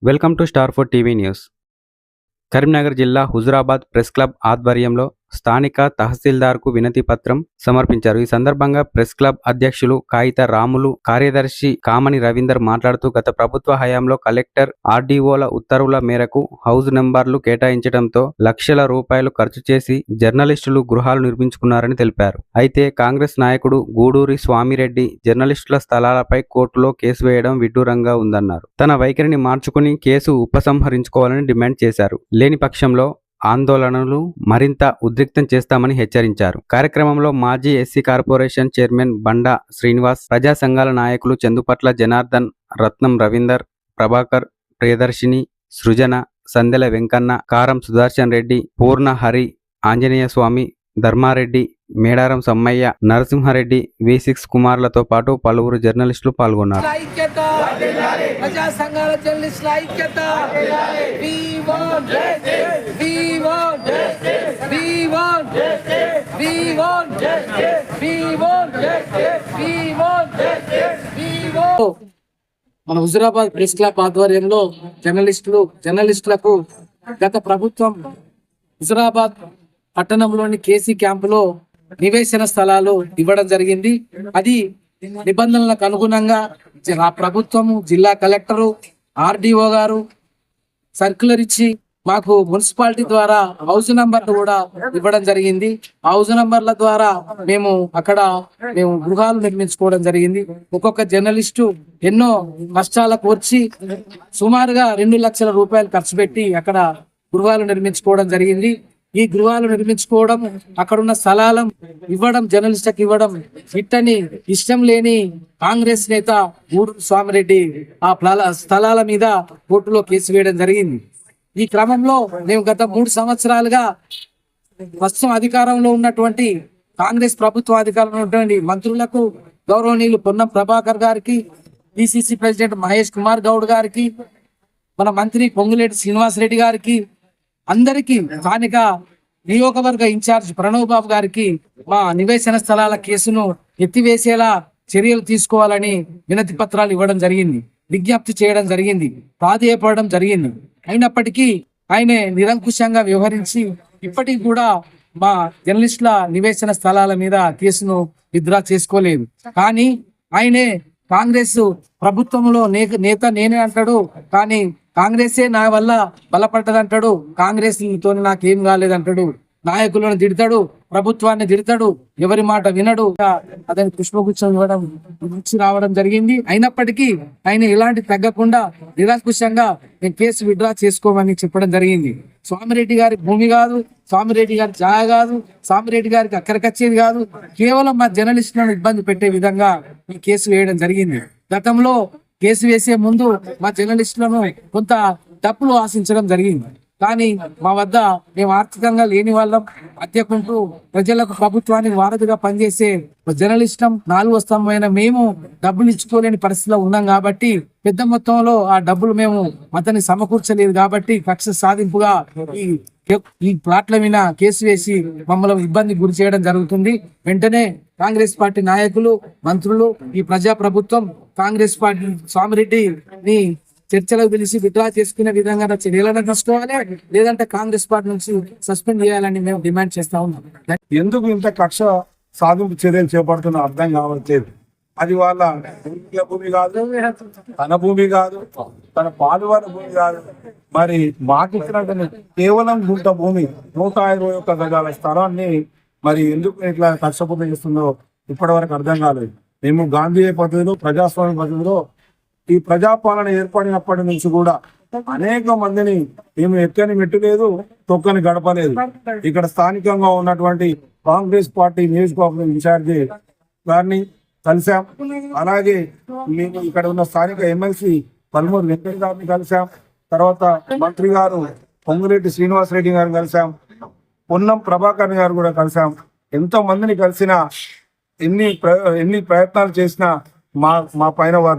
Welcome to star four TV news. Karimnagar జిల్లా Huzurabad press club ఆధ్వర్యంలో స్థానిక తహసీల్దార్కు వినతి పత్రం సమర్పించారు. ఈ సందర్భంగా ప్రెస్ క్లబ్ అధ్యక్షులు కాయిత రాములు, కార్యదర్శి కామని రవీందర్ మాట్లాడుతూ గత ప్రభుత్వ హయాంలో కలెక్టర్, ఆర్డీఓల ఉత్తర్వుల మేరకు హౌస్ నెంబర్లు కేటాయించడంతో లక్షల రూపాయలు ఖర్చు చేసి జర్నలిస్టులు గృహాలు నిర్మించుకున్నారని తెలిపారు. అయితే కాంగ్రెస్ నాయకుడు గూడూరి స్వామిరెడ్డి జర్నలిస్టుల స్థలాలపై కోర్టులో కేసు వేయడం విడ్డూరంగా ఉందన్నారు. తన వైఖరిని మార్చుకుని కేసు ఉపసంహరించుకోవాలని డిమాండ్ చేశారు. లేని పక్షంలో ఆందోళనలు మరింత ఉద్రిక్తం చేస్తామని హెచ్చరించారు. కార్యక్రమంలో మాజీ ఎస్సీ కార్పొరేషన్ చైర్మన్ బండా శ్రీనివాస్, ప్రజా సంఘాల నాయకులు చందుపట్ల జనార్దన్, రత్నం రవీందర్, ప్రభాకర్, ప్రియదర్శిని, సృజన, సందెల వెంకన్న, కారం సుదర్శన్ రెడ్డి, పూర్ణ హరి, ఆంజనేయ స్వామి, ధర్మారెడ్డి, మేడారం సమ్మయ్య, నరసింహారెడ్డి, V6 కుమార్లతో పాటు పలువురు జర్నలిస్టులు పాల్గొన్నారు. మన హుజురాబాద్ ప్రెస్ క్లబ్ ఆధ్వర్యంలో జర్నలిస్టులకు గత ప్రభుత్వం హుజురాబాద్ పట్టణంలోని కేసీ క్యాంపులో నివేశన స్థలాలు ఇవ్వడం జరిగింది. అది నిబంధనలకు అనుగుణంగా ఆ ప్రభుత్వము, జిల్లా కలెక్టరు, ఆర్డీఓ గారు సర్క్యులర్ ఇచ్చి మాకు మున్సిపాలిటీ ద్వారా హౌస్ నంబర్లు కూడా ఇవ్వడం జరిగింది. హౌస్ నంబర్ల ద్వారా మేము గృహాలు నిర్మించుకోవడం జరిగింది. ఒక్కొక్క జర్నలిస్టు ఎన్నో నష్టాలకు వచ్చి సుమారుగా 2 లక్షల రూపాయలు ఖర్చు పెట్టి అక్కడ గృహాలు నిర్మించుకోవడం జరిగింది. ఈ గృహాలు నిర్మించుకోవడం, అక్కడున్న స్థలాలను ఇవ్వడం, జర్నలిస్టులకు ఇవ్వడం ఇట్టని ఇష్టం లేని కాంగ్రెస్ నేత గూడూరి స్వామిరెడ్డి ఆ స్థలాల మీద కోర్టులో కేసు వేయడం జరిగింది. ఈ క్రమంలో మేము గత 3 సంవత్సరాలుగా ప్రస్తుతం అధికారంలో ఉన్నటువంటి కాంగ్రెస్ ప్రభుత్వ అధికారంలో ఉన్నటువంటి మంత్రులకు, గౌరవనీయులు పొన్నం ప్రభాకర్ గారికి, పిసిసి ప్రెసిడెంట్ మహేష్ కుమార్ గౌడ్ గారికి, మన మంత్రి పొంగులేటి శ్రీనివాసరెడ్డి గారికి, అందరికీ స్థానిక నియోజకవర్గ ఇన్ఛార్జ్ ప్రణవ్ బాబు గారికి మా నివేశన స్థలాల కేసును ఎత్తివేసేలా చర్యలు తీసుకోవాలని వినతి పత్రాలు ఇవ్వడం జరిగింది, విజ్ఞప్తి చేయడం జరిగింది, ప్రాధేయపడడం జరిగింది. అయినప్పటికీ ఆయన నిరంకుశంగా వ్యవహరించి ఇప్పటికి కూడా మా జర్నలిస్టుల నివేశన స్థలాల మీద కేసును విత్డ్రా చేసుకోలేదు. కానీ ఆయనే కాంగ్రెస్ ప్రభుత్వంలో నేత నేనే అంటాడు, కానీ కాంగ్రెసే నా వల్ల బలపడ్డదంటాడు, కాంగ్రెస్ తో నాకేం కాలేదంటాడు, నాయకులను తిడతాడు, ప్రభుత్వాన్ని తిడతాడు, ఎవరి మాట వినడు. అతని పుష్పగుచ్చం ఇవ్వడం ఇచ్చి రావడం జరిగింది. అయినప్పటికీ ఆయన ఎలాంటి తగ్గకుండా నిరంకుశంగా నేను కేసు విత్డ్రా చేసుకోమని చెప్పడం జరిగింది. స్వామిరెడ్డి గారి భూమి కాదు, స్వామిరెడ్డి గారి జాగ కాదు, స్వామిరెడ్డి గారికి అక్కడికొచ్చేది కాదు, కేవలం మా జర్నలిస్టులను ఇబ్బంది పెట్టే విధంగా ఈ కేసు వేయడం జరిగింది. గతంలో కేసు వేసే ముందు మా జర్నలిస్టులను కొంత డబ్బులు ఆశించడం జరిగింది. కానీ మా వద్ద మేము ఆర్థికంగా లేని వాళ్ళం, అద్దెకుంటూ ప్రజలకు, ప్రభుత్వానికి వారధిగా పనిచేసే జర్నలిస్టం, 4వ స్తంభమైన మేము డబ్బులు ఇచ్చుకోలేని పరిస్థితిలో ఉన్నాం. కాబట్టి పెద్ద మొత్తంలో ఆ డబ్బులు మేము అతన్ని సమకూర్చలేదు. కాబట్టి కక్ష సాధింపుగా ఈ ప్లాట్ల మీద కేసు వేసి మమ్మల్ని ఇబ్బంది గురి చేయడం జరుగుతుంది. వెంటనే కాంగ్రెస్ పార్టీ నాయకులు, మంత్రులు, ఈ ప్రజా ప్రభుత్వం కాంగ్రెస్ పార్టీ స్వామిరెడ్డిని చర్చలకు పిలిచి విత్డ్రా చేసుకునే విధంగా చర్యలను తీసుకోవాలి, లేదంటే కాంగ్రెస్ పార్టీ నుంచి సస్పెండ్ చేయాలని మేము డిమాండ్ చేస్తా ఉన్నాం. ఎందుకు ఇంత కక్ష సాధింపు చర్యలు చేపడుతున్నా అర్థం కావట్లేదు. అది వాళ్ళ భూమి కాదు, తన భూమి కాదు, తన పాలువారి భూమి కాదు. మరి మాకు ఇచ్చినట్టు కేవలం గుంట భూమి 121 గజాల స్థలాన్ని మరి ఎందుకు ఇట్లా కష్టపూర్తి చేస్తుందో ఇప్పటి వరకు అర్థం కాలేదు. మేము గాంధీ పద్ధతిలో, ప్రజాస్వామ్య పద్ధతిలో ఈ ప్రజాపాలన ఏర్పడినప్పటి నుంచి కూడా అనేక మందిని మేము ఎక్కని మెట్టులేదు, తొక్కని గడపలేదు. ఇక్కడ స్థానికంగా ఉన్నటువంటి కాంగ్రెస్ పార్టీ నియోజకవర్గం ఇన్ఛార్జి గారిని కలిసాం. అలాగే మేము ఇక్కడ ఉన్న స్థానిక ఎమ్మెల్సీ పల్మూరు వెంకట గారిని కలిసాం. తర్వాత మంత్రి గారు పొంగులేటి శ్రీనివాసరెడ్డి గారిని కలిసాం. పొన్నం ప్రభాకర్ గారు కూడా కలిసాం. ఎంతో మందిని కలిసినా, ఎన్ని ప్రయత్నాలు చేసినా మా పైన వారు